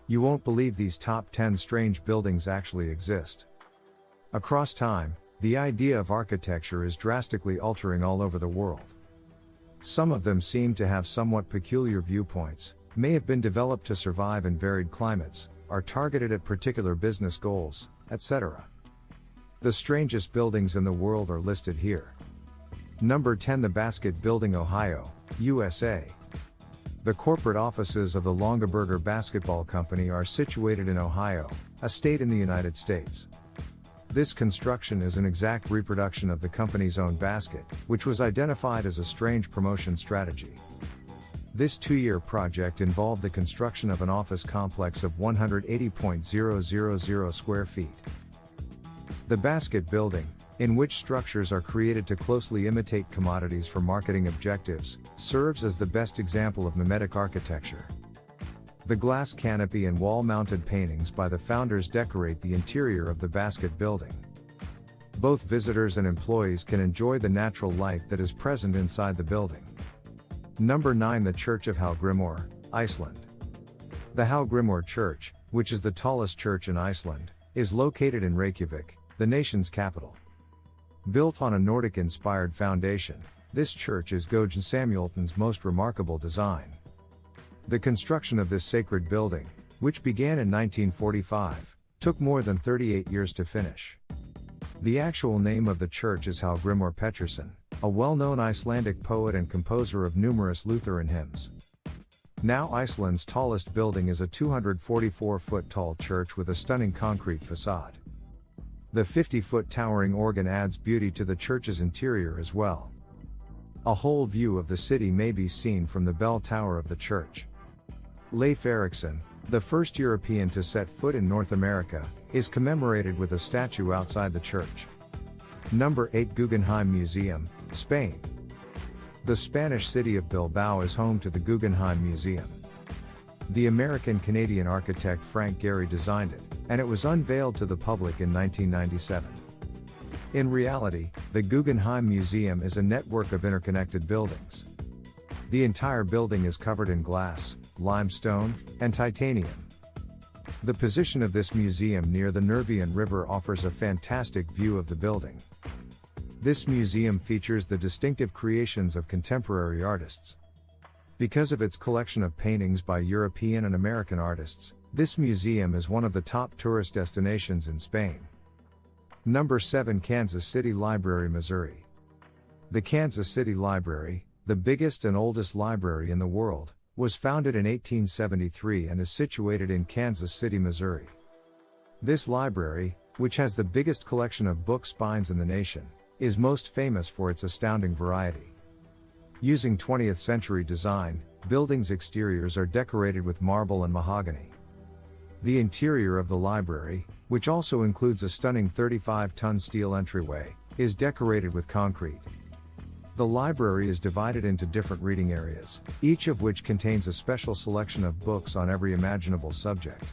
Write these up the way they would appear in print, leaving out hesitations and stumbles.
You won't believe these top 10 strange buildings actually exist. Across time, the idea of architecture is drastically altering all over the world. Some of them seem to have somewhat peculiar viewpoints, may have been developed to survive in varied climates, are targeted at particular business goals, etc. The strangest buildings in the world are listed here. Number 10, the Basket Building, Ohio, USA. The corporate offices of the Longaberger Basketball Company are situated in Ohio, a state in the United States. This construction is an exact reproduction of the company's own basket, which was identified as a strange promotion strategy. This 2-year project involved the construction of an office complex of 180,000 square feet. The Basket Building, in which structures are created to closely imitate commodities for marketing objectives, serves as the best example of mimetic architecture. The glass canopy and wall-mounted paintings by the founders decorate the interior of the Basket Building. Both visitors and employees can enjoy the natural light that is present inside the building. Number 9, the Church of Halgrimore, Iceland. The Halgrimore Church, which is the tallest church in Iceland, is located in Reykjavik, the nation's capital. Built on a Nordic-inspired foundation, this church is Gogen Samuelson's most remarkable design. The construction of this sacred building, which began in 1945, took more than 38 years to finish. The actual name of the church is Halgrimur Pettersson, a well-known Icelandic poet and composer of numerous Lutheran hymns. Now Iceland's tallest building is a 244-foot tall church with a stunning concrete facade. The 50-foot towering organ adds beauty to the church's interior as well. A whole view of the city may be seen from the bell tower of the church. Leif Erikson, the first European to set foot in North America, is commemorated with a statue outside the church. Number 8, Guggenheim Museum, Spain. The Spanish city of Bilbao is home to the Guggenheim Museum. The American-Canadian architect Frank Gehry designed it, and it was unveiled to the public in 1997. In reality, the Guggenheim Museum is a network of interconnected buildings. The entire building is covered in glass, limestone, and titanium. The position of this museum near the Nervion River offers a fantastic view of the building. This museum features the distinctive creations of contemporary artists. Because of its collection of paintings by European and American artists, this museum is one of the top tourist destinations in Spain. Number 7, Kansas City Library, Missouri. The Kansas City Library, the biggest and oldest library in the world, was founded in 1873 and is situated in Kansas City, Missouri. This library, which has the biggest collection of book spines in the nation, is most famous for its astounding variety. Using 20th century design, buildings' exteriors are decorated with marble and mahogany. The interior of the library, which also includes a stunning 35-ton steel entryway, is decorated with concrete. The library is divided into different reading areas, each of which contains a special selection of books on every imaginable subject.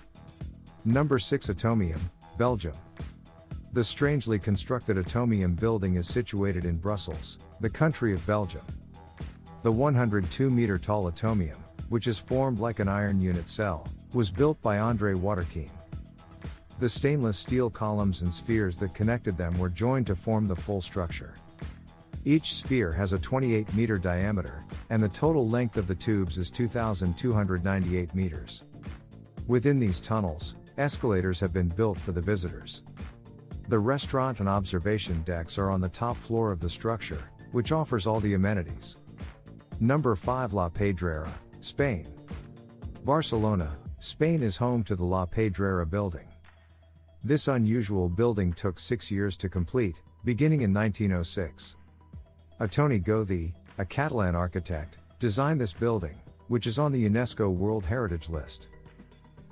Number 6, Atomium, Belgium. The strangely constructed Atomium Building is situated in Brussels, the country of Belgium. The 102-meter tall Atomium, which is formed like an iron unit cell, was built by André Waterkeen. The stainless steel columns and spheres that connected them were joined to form the full structure. Each sphere has a 28-meter diameter, and the total length of the tubes is 2,298 meters. Within these tunnels, escalators have been built for the visitors. The restaurant and observation decks are on the top floor of the structure, which offers all the amenities. Number 5, La Pedrera, Spain. Barcelona, Spain is home to the La Pedrera building. This unusual building took 6 years to complete, beginning in 1906. Antoni Gaudí, a Catalan architect, designed this building, which is on the UNESCO World Heritage List.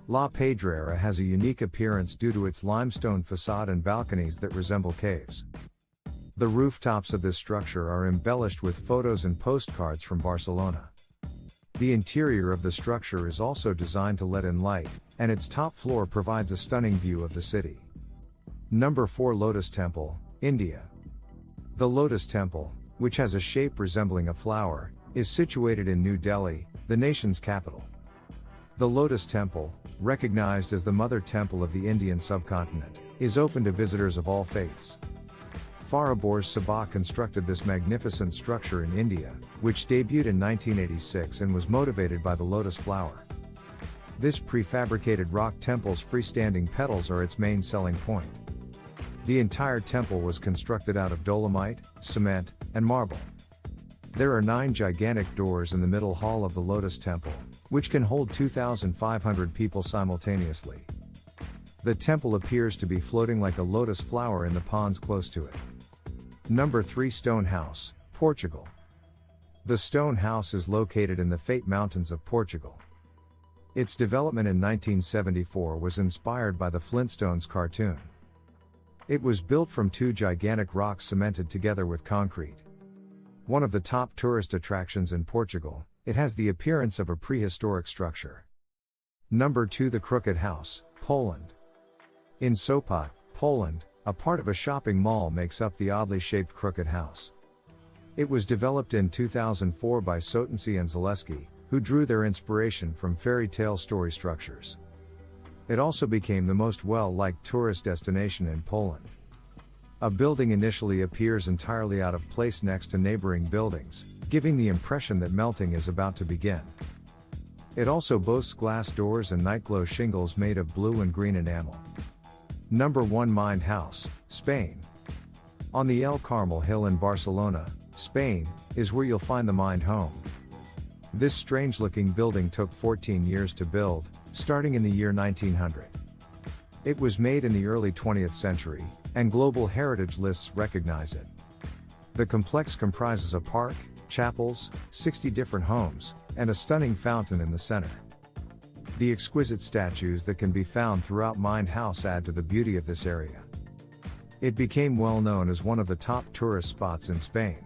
La Pedrera has a unique appearance due to its limestone facade and balconies that resemble caves. The rooftops of this structure are embellished with photos and postcards from Barcelona. The interior of the structure is also designed to let in light, and its top floor provides a stunning view of the city. Number 4, Lotus Temple, India. The Lotus Temple, which has a shape resembling a flower, is situated in New Delhi, the nation's capital. The Lotus Temple, recognized as the Mother Temple of the Indian subcontinent, is open to visitors of all faiths. Fariborz Sabah constructed this magnificent structure in India, which debuted in 1986 and was motivated by the lotus flower. This prefabricated rock temple's freestanding petals are its main selling point. The entire temple was constructed out of dolomite, cement, and marble. There are 9 gigantic doors in the middle hall of the Lotus Temple, which can hold 2,500 people simultaneously. The temple appears to be floating like a lotus flower in the ponds close to it. Number 3 Stone House, Portugal. The Stone House is located in the Fate Mountains of Portugal. Its development in 1974 was inspired by the Flintstones cartoon. It was built from 2 gigantic rocks cemented together with concrete. One of the top tourist attractions in Portugal, it has the appearance of a prehistoric structure. Number 2 The Crooked House, Poland. In Sopot, Poland, a part of a shopping mall makes up the oddly shaped Crooked House. It was developed in 2004 by Sotensi and Zaleski, who drew their inspiration from fairy tale story structures. It also became the most well-liked tourist destination in Poland. A building initially appears entirely out of place next to neighboring buildings, giving the impression that melting is about to begin. It also boasts glass doors and nightglow shingles made of blue and green enamel. Number 1 Mind House, Spain. On the El Carmel Hill in Barcelona, Spain, is where you'll find the Mind Home. This strange-looking building took 14 years to build, starting in the year 1900. It was made in the early 20th century, and global heritage lists recognize it. The complex comprises a park, chapels, 60 different homes, and a stunning fountain in the center. The exquisite statues that can be found throughout Mind House add to the beauty of this area. It became well known as one of the top tourist spots in Spain.